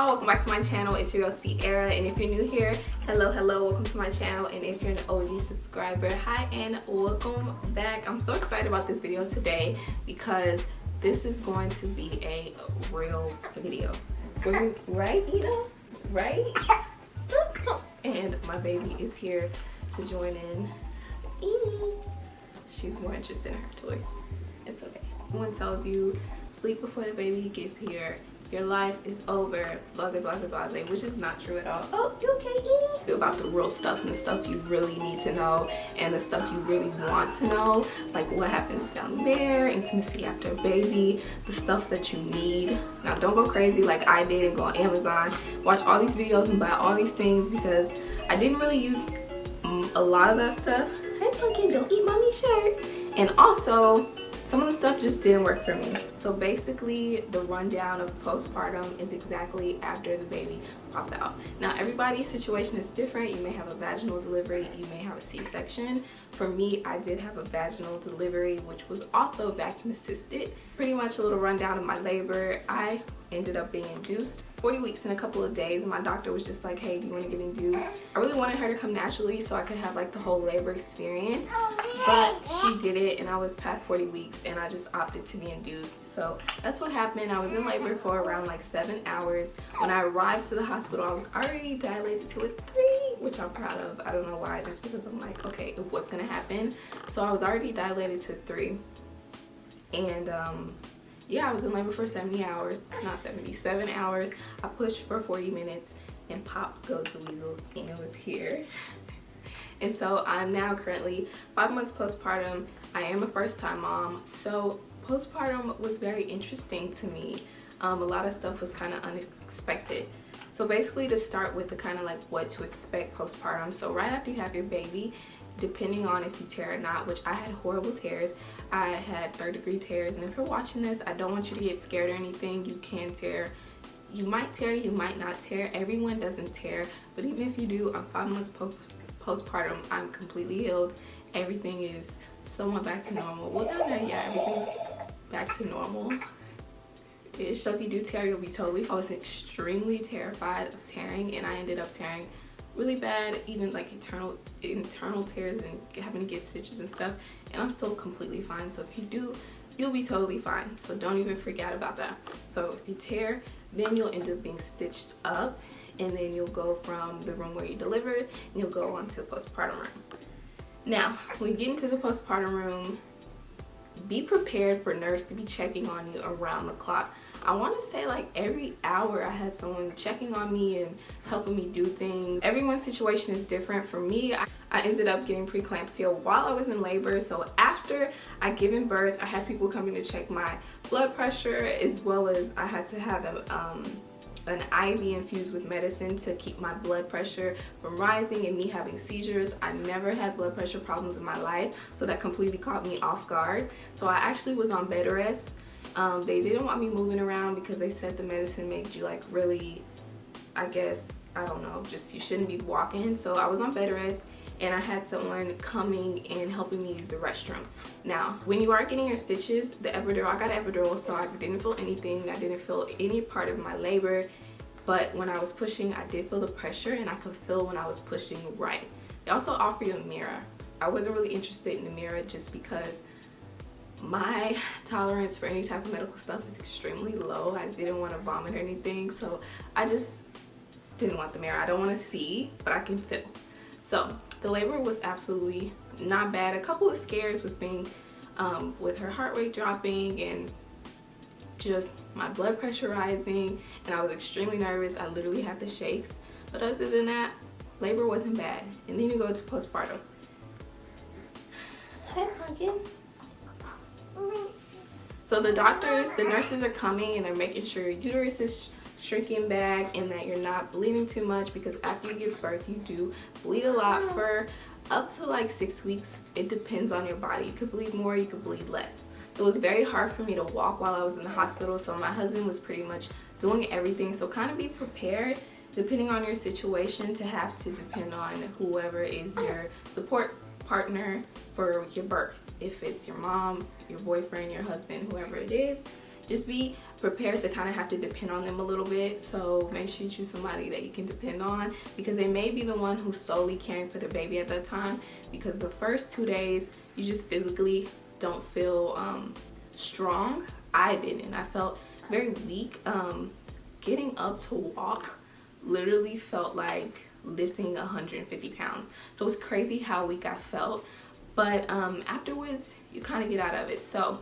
Welcome back to my channel. It's your girl Sierra, and if you're new here, hello, welcome to my channel. And if you're an OG subscriber, hi and welcome back. I'm so excited about this video today because this is going to be a real video. Right, Ida? Right? And my baby is here to join in. She's more interested in her toys. It's okay. Everyone tells you sleep before the baby gets here, your life is over, blase, blase, blase, which is not true at all. Oh, you okay, Edie? About the real stuff and the stuff you really need to know and the stuff you really want to know, like what happens down there, intimacy after a baby, the stuff that you need. Now, don't go crazy like I did and go on Amazon, watch all these videos and buy all these things, because I didn't really use a lot of that stuff. Hey, Pumpkin, don't eat mommy's shirt. And also, some of the stuff just didn't work for me. So basically, the rundown of postpartum is exactly after the baby pops out. Now, everybody's situation is different. You may have a vaginal delivery, you may have a C-section. For me, I did have a vaginal delivery, which was also vacuum assisted. Pretty much a little rundown of my labor. I ended up being induced 40 weeks in a couple of days, and my doctor was just like, hey, do you want to get induced? I really wanted her to come naturally so I could have like the whole labor experience, but she did it and I was past 40 weeks and I just opted to be induced. So that's what happened. I was in labor for around like 7 hours. When I arrived to the hospital, I was already dilated to a 3, which I'm proud of. I don't know why, just because I'm like, okay, what's gonna happen? So I was already dilated to 3, and yeah, I was in labor for 70 hours. It's not 77 hours. I pushed for 40 minutes and pop goes the weasel, and it was here. And so I'm now currently 5 months postpartum. I am a first-time mom, so postpartum was very interesting to me. A lot of stuff was kind of unexpected. So basically, to start with the kind of like what to expect postpartum. So right after you have your baby, depending on if you tear or not, which I had horrible tears. I had 3rd-degree tears, and if you're watching this, I don't want you to get scared or anything. You can tear. You might tear, you might not tear. Everyone doesn't tear, but even if you do, I'm 5 months postpartum. I'm completely healed. Everything is somewhat back to normal. Well, down there, yeah, everything's back to normal. So if you do tear, you'll be totally fine. I was extremely terrified of tearing, and I ended up tearing really bad, even like internal tears and having to get stitches and stuff, and I'm still completely fine. So if you do, you'll be totally fine, so don't even freak out about that. So if you tear, then you'll end up being stitched up, and then you'll go from the room where you delivered and you'll go on to the postpartum room. Now, when you get into the postpartum room, be prepared for nurse to be checking on you around the clock. I want to say like every hour I had someone checking on me and helping me do things. Everyone's situation is different. For me, I ended up getting preeclampsia while I was in labor. So after I given birth, I had people coming to check my blood pressure, as well as I had to have an IV infused with medicine to keep my blood pressure from rising and me having seizures. I never had blood pressure problems in my life, so that completely caught me off guard. So I actually was on bed rest. They didn't want me moving around because they said the medicine made you like really, I guess, I don't know, just you shouldn't be walking. So I was on bed rest, and I had someone coming and helping me use the restroom. Now, when you are getting your stitches, the epidural, I got epidural, so I didn't feel anything. I didn't feel any part of my labor, but when I was pushing, I did feel the pressure, and I could feel when I was pushing right. They also offer you a mirror. I wasn't really interested in the mirror just because my tolerance for any type of medical stuff is extremely low. I didn't want to vomit or anything, so I just didn't want the mirror. I don't want to see, but I can feel. So the labor was absolutely not bad. A couple of scares with being with her heart rate dropping and just my blood pressure rising, and I was extremely nervous. I literally had the shakes, but other than that, labor wasn't bad. And then you go to postpartum. Hi, Pumpkin. So the nurses are coming, and they're making sure your uterus is shrinking back and that you're not bleeding too much, because after you give birth, you do bleed a lot for up to like 6 weeks. It depends on your body. You could bleed more, you could bleed less. It was very hard for me to walk while I was in the hospital, so my husband was pretty much doing everything. So kind of be prepared, depending on your situation, to have to depend on whoever is your support partner for your birth. If it's your mom, your boyfriend, your husband, whoever it is, just be prepared to kind of have to depend on them a little bit. So make sure you choose somebody that you can depend on, because they may be the one who's solely caring for the baby at that time, because the first 2 days you just physically don't feel strong. I didn't. I felt very weak. Getting up to walk literally felt like lifting 150 pounds. So it's crazy how weak I felt. But afterwards, you kind of get out of it. So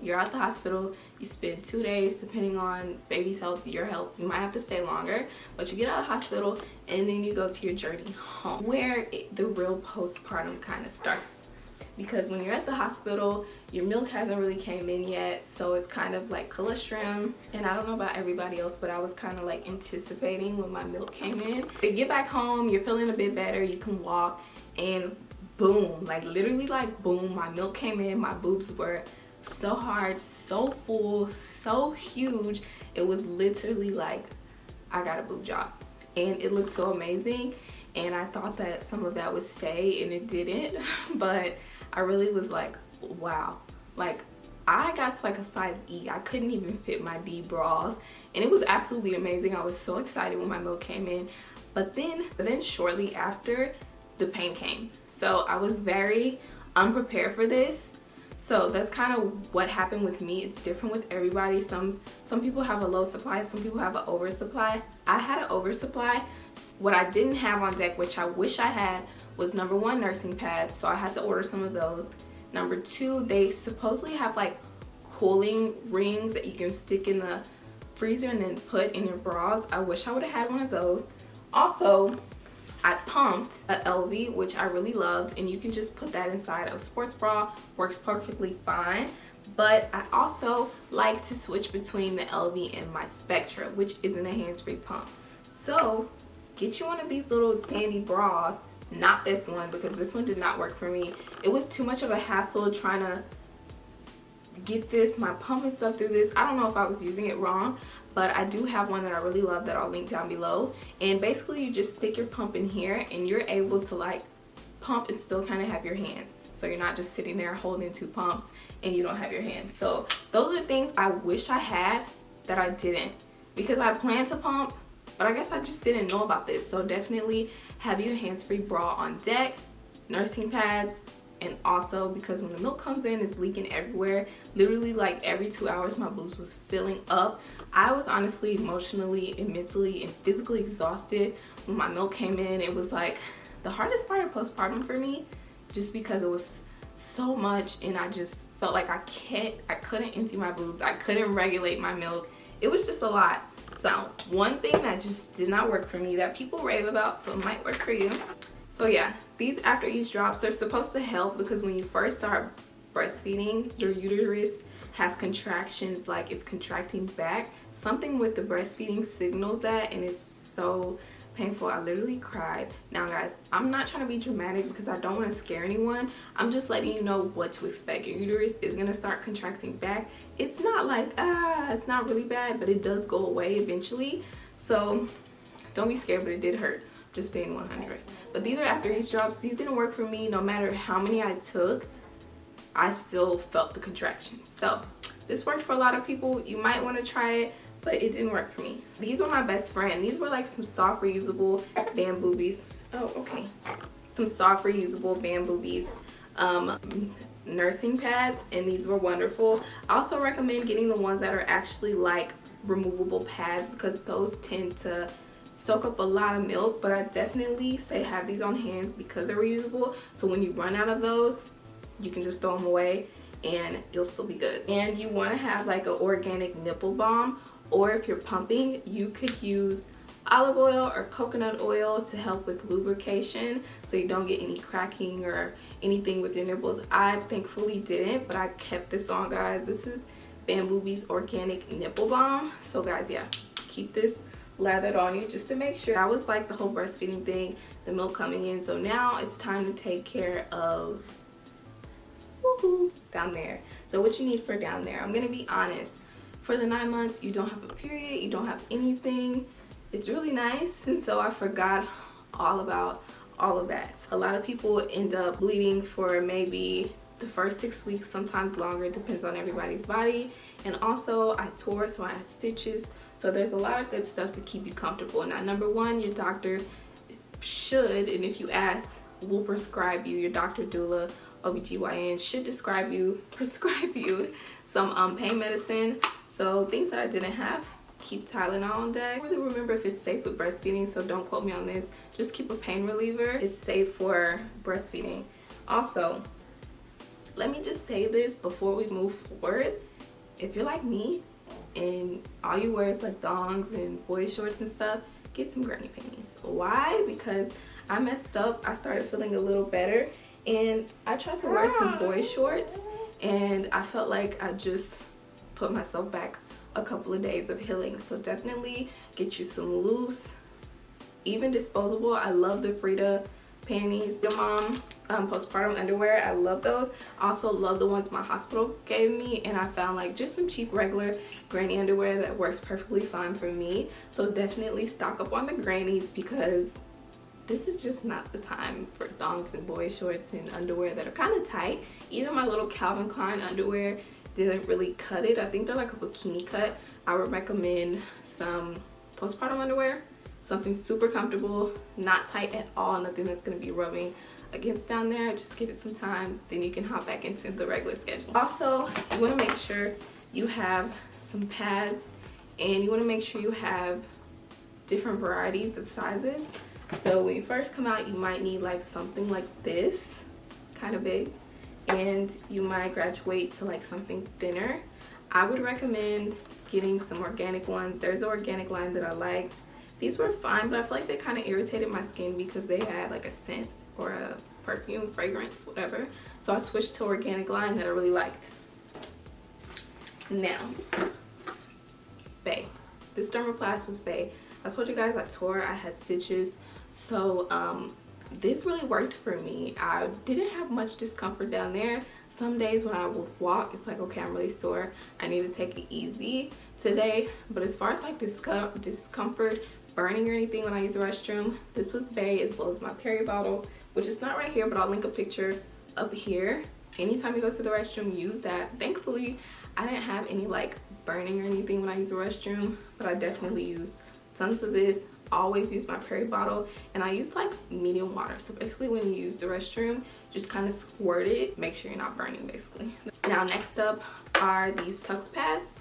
you're at the hospital, you spend 2 days, depending on baby's health, your health, you might have to stay longer, but you get out of the hospital and then you go to your journey home, where the real postpartum kind of starts. Because when you're at the hospital, your milk hasn't really came in yet, so it's kind of like colostrum. And I don't know about everybody else, but I was kind of like anticipating when my milk came in. You get back home, you're feeling a bit better, you can walk, and boom, like literally like boom, my milk came in. My boobs were so hard, so full, so huge. It was literally like I got a boob job, and it looked so amazing. And I thought that some of that would stay, and it didn't. But I really was like, wow. Like I got to like a size E. I couldn't even fit my D bras, and it was absolutely amazing. I was so excited when my milk came in. But then shortly after, the pain came. So I was very unprepared for this. So that's kind of what happened with me. It's different with everybody. Some people have a low supply, some people have an oversupply. I had an oversupply. What I didn't have on deck, which I wish I had, was number 1, nursing pads. So I had to order some of those. Number 2, they supposedly have like cooling rings that you can stick in the freezer and then put in your bras. I wish I would have had one of those. Also, I pumped a LV, which I really loved, and you can just put that inside of a sports bra. Works perfectly fine. But I also like to switch between the LV and my Spectra, which isn't a hands-free pump. So get you one of these little dandy bras. Not this one, because this one did not work for me. It was too much of a hassle trying to get my pump and stuff through this. I don't know if I was using it wrong, but I do have one that I really love that I'll link down below. And basically you just stick your pump in here and you're able to like pump and still kind of have your hands. So you're not just sitting there holding 2 pumps and you don't have your hands. So those are things I wish I had that I didn't, because I planned to pump, but I guess I just didn't know about this. So definitely have your hands-free bra on deck, nursing pads, and also because when the milk comes in, it's leaking everywhere. Literally like every 2 hours my boobs was filling up. I was honestly emotionally and mentally and physically exhausted when my milk came in. It was like the hardest part of postpartum for me, just because it was so much and I just felt like I couldn't empty my boobs. I couldn't regulate my milk. It was just a lot. So one thing that just did not work for me that people rave about, so it might work for you. So yeah, these after each drops are supposed to help, because when you first start breastfeeding, your uterus has contractions, like it's contracting back. Something with the breastfeeding signals that, and it's so painful. I literally cried. Now guys, I'm not trying to be dramatic because I don't want to scare anyone. I'm just letting you know what to expect. Your uterus is going to start contracting back. It's not like, it's not really bad, but it does go away eventually. So don't be scared, but it did hurt. Just being 100. But these are after each drops. These didn't work for me. No matter how many I took, I still felt the contractions. So this worked for a lot of people. You might want to try it, but it didn't work for me. These were my best friend. These were like some soft reusable band boobies. Oh, okay. Some soft reusable band boobies. Nursing pads, and these were wonderful. I also recommend getting the ones that are actually like removable pads, because those tend to soak up a lot of milk. But I definitely say have these on hands because they're reusable, so when you run out of those, you can just throw them away and you'll still be good. And you want to have like an organic nipple balm, or if you're pumping, you could use olive oil or coconut oil to help with lubrication so you don't get any cracking or anything with your nipples. I thankfully didn't, but I kept this on, guys. This is Bamboobi's organic nipple balm. So guys, yeah, keep this lathered on you just to make sure. That was like the whole breastfeeding thing, the milk coming in. So now it's time to take care of down there. So what you need for down there, I'm gonna be honest, for the 9 months you don't have a period, you don't have anything. It's really nice, and so I forgot all about all of that. A lot of people end up bleeding for maybe the first 6 weeks, sometimes longer, it depends on everybody's body. And also I tore, so I had stitches. So there's a lot of good stuff to keep you comfortable. Now, number one, your doctor should, and if you ask, will prescribe you, your doctor, doula, OBGYN should prescribe you some pain medicine. So things that I didn't have, keep Tylenol on deck. I don't really remember if it's safe with breastfeeding, so don't quote me on this. Just keep a pain reliever. It's safe for breastfeeding. Also, let me just say this before we move forward. If you're like me and all you wear is like thongs and boy shorts and stuff, get some granny panties. Why? Because I messed up. I started feeling a little better and I tried to wear some boy shorts and I felt like I just put myself back a couple of days of healing. So definitely get you some loose, even disposable. I love the Frida panties, the mom postpartum underwear. I love those. I also love the ones my hospital gave me, and I found like just some cheap regular granny underwear that works perfectly fine for me. So definitely stock up on the grannies, because this is just not the time for thongs and boy shorts and underwear that are kind of tight. Even my little Calvin Klein underwear didn't really cut it. I think they're like a bikini cut. I would recommend some postpartum underwear, something super comfortable, not tight at all, nothing that's going to be rubbing against down there. Just give it some time, then you can hop back into the regular schedule. Also, you want to make sure you have some pads, and you want to make sure you have different varieties of sizes. So when you first come out, you might need like something like this, kind of big, and you might graduate to like something thinner. I would recommend getting some organic ones. There's an organic line that I liked. These were fine, but I feel like they kind of irritated my skin because they had like a scent or a perfume, fragrance, whatever. So I switched to organic line that I really liked. Now, bae. This dermoplast was bae. I told you guys I tore, I had stitches. So this really worked for me. I didn't have much discomfort down there. Some days when I would walk, it's like, okay, I'm really sore, I need to take it easy today. But as far as like discomfort, burning or anything when I use the restroom, this was bae, as well as my peri bottle, which is not right here, but I'll link a picture up here. Anytime you go to the restroom, use that. Thankfully, I didn't have any like burning or anything when I use the restroom, but I definitely used tons of this. Always use my peri bottle, and I use like medium water. So basically when you use the restroom, just kind of squirt it, make sure you're not burning basically. Now next up are these Tux pads.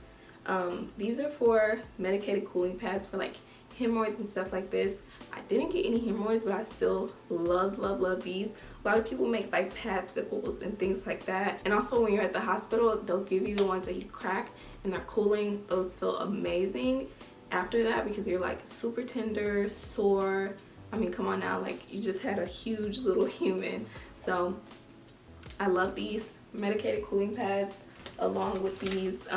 These are for medicated cooling pads for like hemorrhoids and stuff like this. I didn't get any hemorrhoids, but I still love these. A lot of people make like padsicles and things like that. And also when you're at the hospital, they'll give you the ones that you crack and they're cooling. Those feel amazing after that, because you're like super tender, sore. I mean, come on now, like you just had a huge little human. So I love these medicated cooling pads, along with these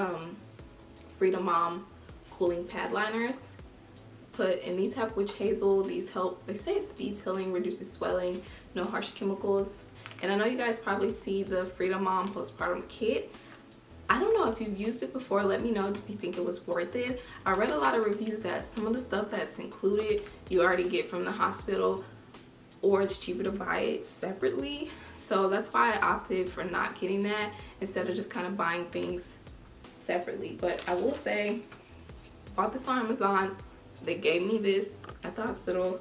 Frida Mom cooling pad liners. And these have witch hazel. These help, they say it speeds healing, reduces swelling, no harsh chemicals. And I know you guys probably see the Frida Mom postpartum kit. I don't know if you've used it before. Let me know if you think it was worth it. I read a lot of reviews that some of the stuff that's included you already get from the hospital, or it's cheaper to buy it separately. So that's why I opted for not getting that instead of just kind of buying things separately. But I will say, bought this on Amazon. They gave me this at the hospital.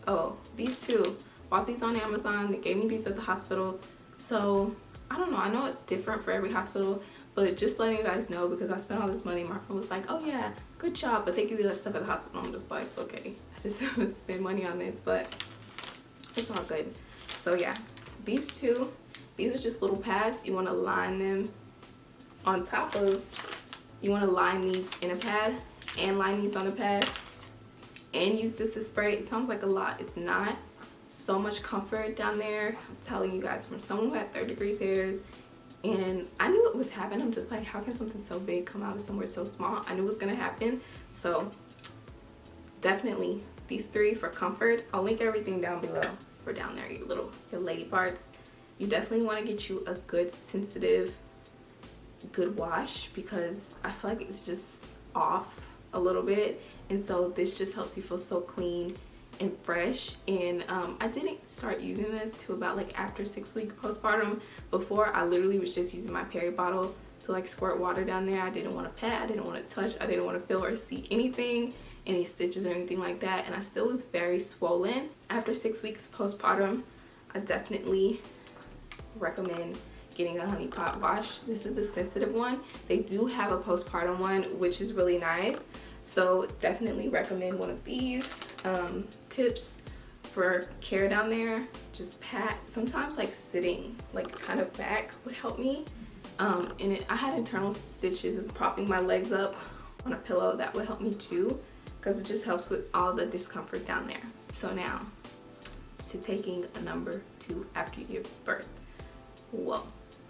Oh, these two. Bought these on Amazon. They gave me these at the hospital. So I don't know. I know it's different for every hospital, but just letting you guys know, because I spent all this money. My friend was like, oh yeah, good job, but they give you that stuff at the hospital. I'm just like, okay, I just spend money on this, but it's all good. So yeah, these two, these are just little pads. You want to line them on top of, you want to line these in a pad and line these on a pad and use this as spray. It sounds like a lot. It's not. So much comfort down there. I'm telling you guys, from someone who had 3rd degree tears, and I knew it was happening. I'm just like, how can something so big come out of somewhere so small? I knew it was gonna happen. So definitely these 3 for comfort. I'll link everything down below for down there, your lady parts. You definitely want to get you a good sensitive, good wash, because I feel like it's just off a little bit, and so this just helps you feel so clean and fresh. And I didn't start using this till about like after 6-week postpartum. Before, I literally was just using my peri bottle to like squirt water down there. I didn't want to pat, I didn't want to touch, I didn't want to feel or see anything, any stitches or anything like that. And I still was very swollen. After 6 weeks postpartum, I definitely recommend getting a honey pot wash. This is the sensitive one. They do have a postpartum one, which is really nice. So definitely recommend one of these. Tips for care down there, just pat. Sometimes like sitting like kind of back would help me. And I had internal stitches. Is propping my legs up on a pillow, that would help me too, because it just helps with all the discomfort down there. So now to taking a number 2 after you give birth. Whoa,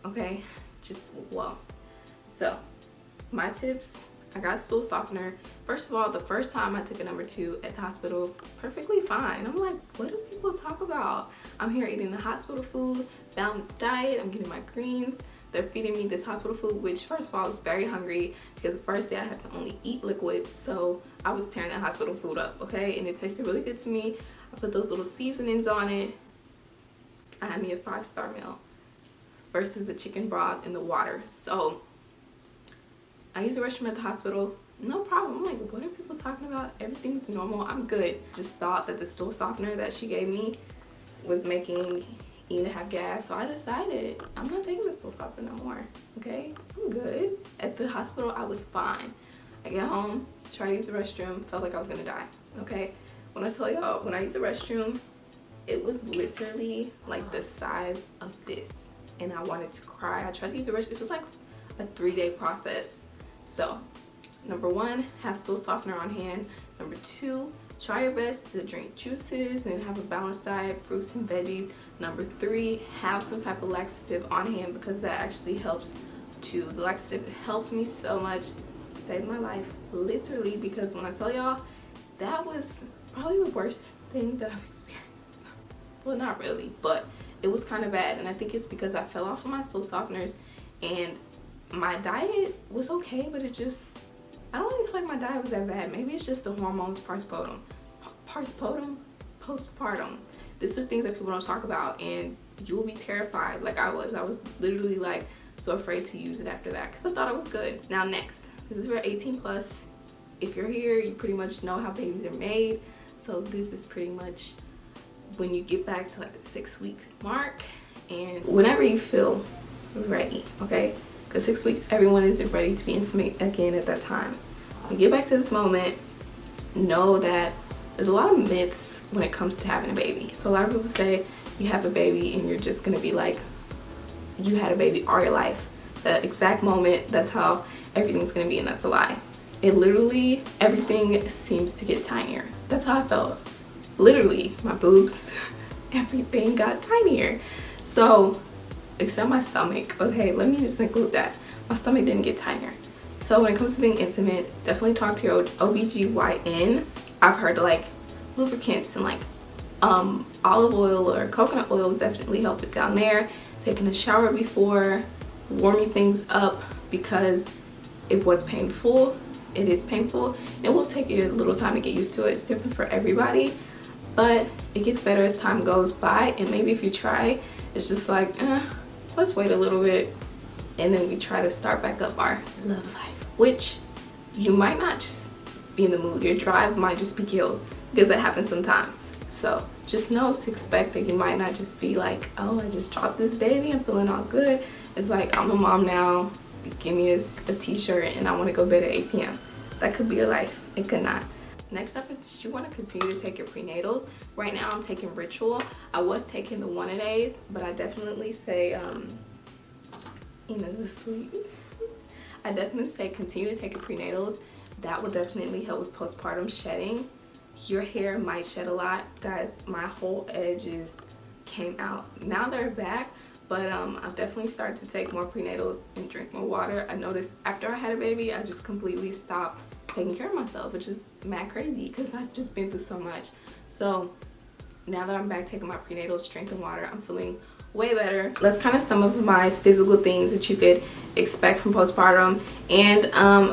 okay, just whoa. So my tips, I got stool softener. First of all, the first time I took a number 2 at the hospital, perfectly fine. I'm like, what do people talk about? I'm here eating the hospital food, balanced diet, I'm getting my greens. They're feeding me this hospital food, which first of all, I was very hungry because the first day I had to only eat liquids, so I was tearing that hospital food up, okay? And it tasted really good to me. I put those little seasonings on it. I had me a 5-star meal versus the chicken broth and the water. So I use the restroom at the hospital, no problem. I'm like, what are people talking about? Everything's normal, I'm good. Just thought that the stool softener that she gave me was making Ian have gas, so I decided I'm not taking the stool softener no more, okay? I'm good. At the hospital, I was fine. I get home, try to use the restroom, felt like I was gonna die, okay? When I tell y'all, when I used the restroom, it was literally like the size of this, and I wanted to cry. I tried to use the restroom. It was like a 3-day process. So, number 1, have stool softener on hand. Number 2, try your best to drink juices and have a balanced diet, fruits and veggies. Number 3, have some type of laxative on hand, because that actually helps too. The laxative helped me so much, saved my life, literally, because when I tell y'all, that was probably the worst thing that I've experienced. Well, not really, but it was kind of bad, and I think it's because I fell off of my stool softeners, and my diet was okay, but it just, I don't even feel like my diet was that bad. Maybe it's just the hormones postpartum. These are things that people don't talk about, and you will be terrified like I was. I was literally like so afraid to use it after that because I thought it was good. Now next, this is for 18 plus. If you're here, you pretty much know how babies are made. So this is pretty much when you get back to like the 6-week mark, and whenever you feel ready, okay? Because 6 weeks, everyone isn't ready to be intimate again at that time. When you get back to this moment, know that there's a lot of myths when it comes to having a baby. So a lot of people say you have a baby and you're just gonna be like, you had a baby all your life. That exact moment, that's how everything's gonna be, and that's a lie. It literally, everything seems to get tinier. That's how I felt. Literally, my boobs, everything got tinier. So, except my stomach, okay, let me just include that. My stomach didn't get tinier. So when it comes to being intimate, definitely talk to your OBGYN. I've heard like lubricants and like olive oil or coconut oil definitely help it down there. Taking a shower before, warming things up, because it was painful. It is painful. It will take you a little time to get used to it. It's different for everybody, but it gets better as time goes by. And maybe if you try, it's just like, let's wait a little bit, and then we try to start back up our love life, which you might not just be in the mood. Your drive might just be killed, because it happens sometimes. So just know to expect that you might not just be like, oh, I just dropped this baby, I'm feeling all good. It's like, I'm a mom now, give me a t-shirt and I want to go to bed at 8 p.m. That could be your life. It could not. Next up, if you want to continue to take your prenatals, right now I'm taking Ritual. I was taking the one-a-days, but I definitely say, the sleep. I definitely say continue to take your prenatals. That will definitely help with postpartum shedding. Your hair might shed a lot. Guys, my whole edges came out. Now they're back, but I've definitely started to take more prenatals and drink more water. I noticed after I had a baby, I just completely stopped taking care of myself, which is mad crazy because I've just been through so much. So now that I'm back taking my prenatals, drinking water, I'm feeling way better. That's kind of some of my physical things that you could expect from postpartum. And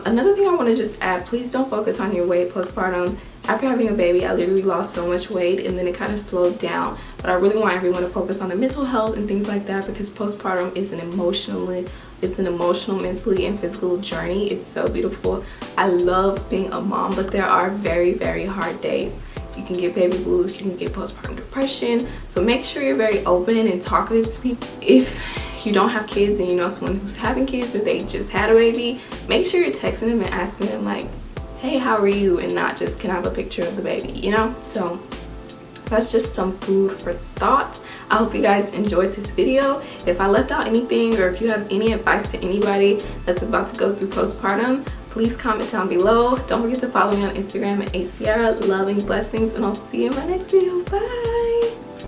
another thing I want to just add, please don't focus on your weight postpartum. After having a baby, I literally lost so much weight and then it kind of slowed down. But I really want everyone to focus on the mental health and things like that, because postpartum is an emotional, mentally, and physical journey. It's so beautiful. I love being a mom, but there are very, very hard days. You can get baby blues, you can get postpartum depression. So make sure you're very open and talkative to people. If you don't have kids and you know someone who's having kids or they just had a baby, make sure you're texting them and asking them like, hey, how are you? And not just, can I have a picture of the baby, you know? So that's just some food for thought. I hope you guys enjoyed this video. If I left out anything, or if you have any advice to anybody that's about to go through postpartum, please comment down below. Don't forget to follow me on Instagram at @ACiara. Loving blessings, and I'll see you in my next video. Bye.